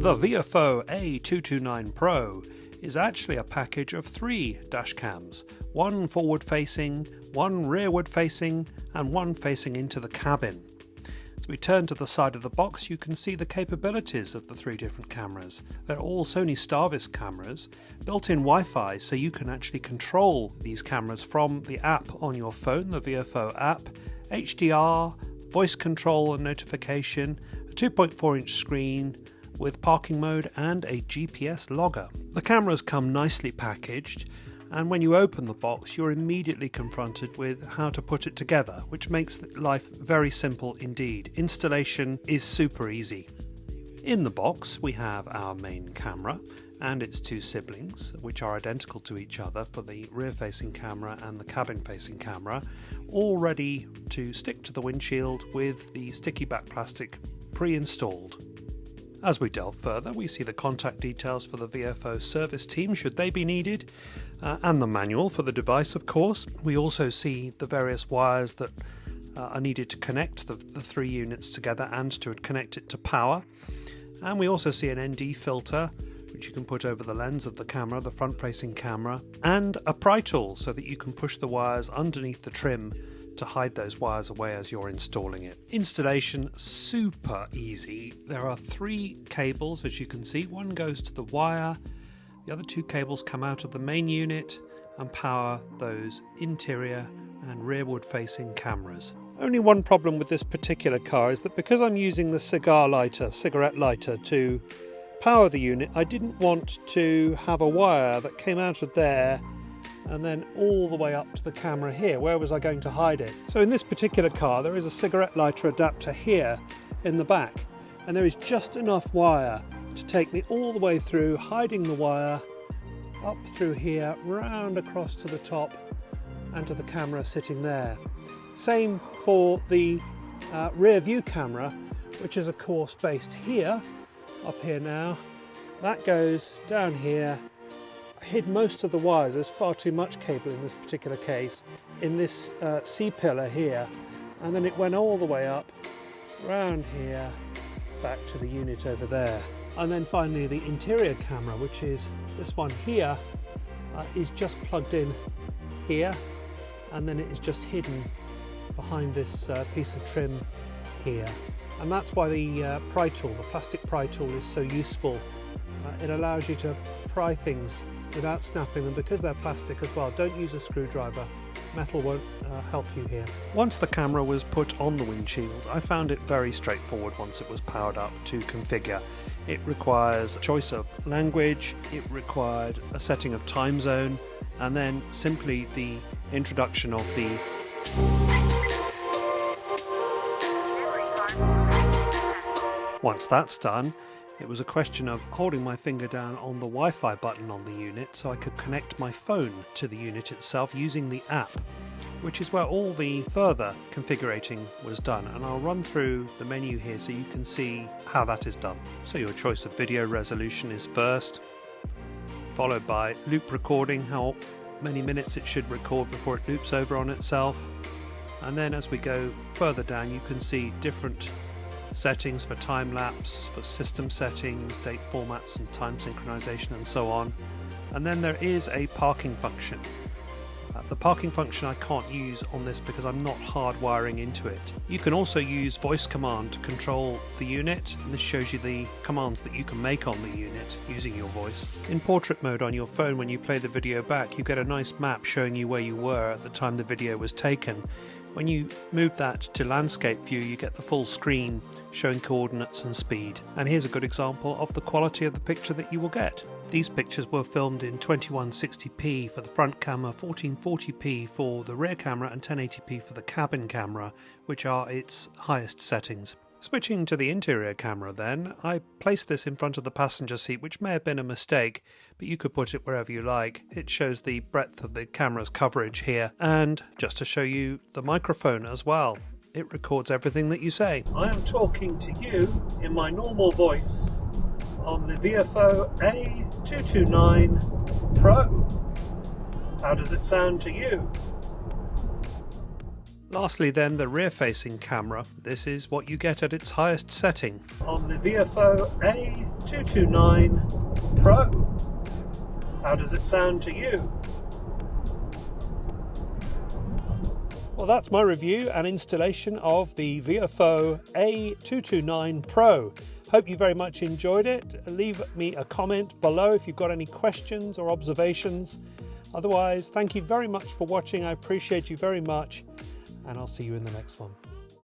The VIOFO A229 Pro is actually a package of 3 dash cams, one forward facing, one rearward facing and one facing into the cabin. As we turn to the side of the box, you can see the capabilities of the 3 different cameras. They're all Sony Starvis cameras, built-in Wi-Fi, so you can actually control these cameras from the app on your phone, the VIOFO app, HDR, voice control and notification, a 2.4-inch screen with parking mode and a GPS logger. The cameras come nicely packaged, and when you open the box you're immediately confronted with how to put it together, which makes life very simple indeed. Installation is super easy. In the box we have our main camera and its 2 siblings, which are identical to each other for the rear-facing camera and the cabin-facing camera, all ready to stick to the windshield with the sticky back plastic pre-installed. As we delve further, we see the contact details for the VIOFO service team should they be needed, and the manual for the device, of course. We also see the various wires that are needed to connect the 3 units together and to connect it to power. And we also see an ND filter, which you can put over the lens of the camera, the front-facing camera, and a pry tool so that you can push the wires underneath the trim to hide those wires away as you're installing it. Installation super easy. There are 3 cables, as you can see. One goes to the wire, the other 2 cables come out of the main unit and power those interior and rearward facing cameras. Only one problem with this particular car is that because I'm using the cigarette lighter to power the unit, I didn't want to have a wire that came out of there and then all the way up to the camera here. Where was I going to hide it? So in this particular car there is a cigarette lighter adapter here in the back, and there is just enough wire to take me all the way through, hiding the wire up through here, round across to the top and to the camera sitting there. Same for the rear view camera, which is of course based here, up here now. That goes down here. Hid most of the wires. There's far too much cable in this particular case in this C-pillar here, and then it went all the way up round here back to the unit over there. And then finally the interior camera, which is this one here, is just plugged in here, and then it is just hidden behind this piece of trim here. And that's why the pry tool, the plastic pry tool, is so useful. It allows you to pry things without snapping them, because they're plastic as well. Don't use a screwdriver. Metal won't help you here. Once the camera was put on the windshield, I found it very straightforward once it was powered up to configure. It requires a choice of language, it required a setting of time zone, and then simply the introduction of the Once that's done, it was a question of holding my finger down on the Wi-Fi button on the unit so I could connect my phone to the unit itself using the app, which is where all the further configuring was done. And I'll run through the menu here so you can see how that is done. So your choice of video resolution is first, followed by loop recording, how many minutes it should record before it loops over on itself. And then as we go further down, you can see different settings for time lapse, for system settings, date formats and time synchronization and so on. And then there is a parking function. The parking function I can't use on this because I'm not hardwiring into it. You can also use voice command to control the unit, and this shows you the commands that you can make on the unit using your voice. In portrait mode on your phone, when you play the video back, you get a nice map showing you where you were at the time the video was taken. When you move that to landscape view, you get the full screen showing coordinates and speed. And here's a good example of the quality of the picture that you will get. These pictures were filmed in 2160p for the front camera, 1440p for the rear camera and 1080p for the cabin camera, which are its highest settings. Switching to the interior camera then, I placed this in front of the passenger seat, which may have been a mistake, but you could put it wherever you like. It shows the breadth of the camera's coverage here, and just to show you the microphone as well, it records everything that you say. I am talking to you in my normal voice on the VIOFO A229 Pro. How does it sound to you? Lastly then, the rear-facing camera. This is what you get at its highest setting. On the VIOFO A229 Pro. How does it sound to you? Well, that's my review and installation of the VIOFO A229 Pro. Hope you very much enjoyed it. Leave me a comment below if you've got any questions or observations. Otherwise, thank you very much for watching. I appreciate you very much, and I'll see you in the next one.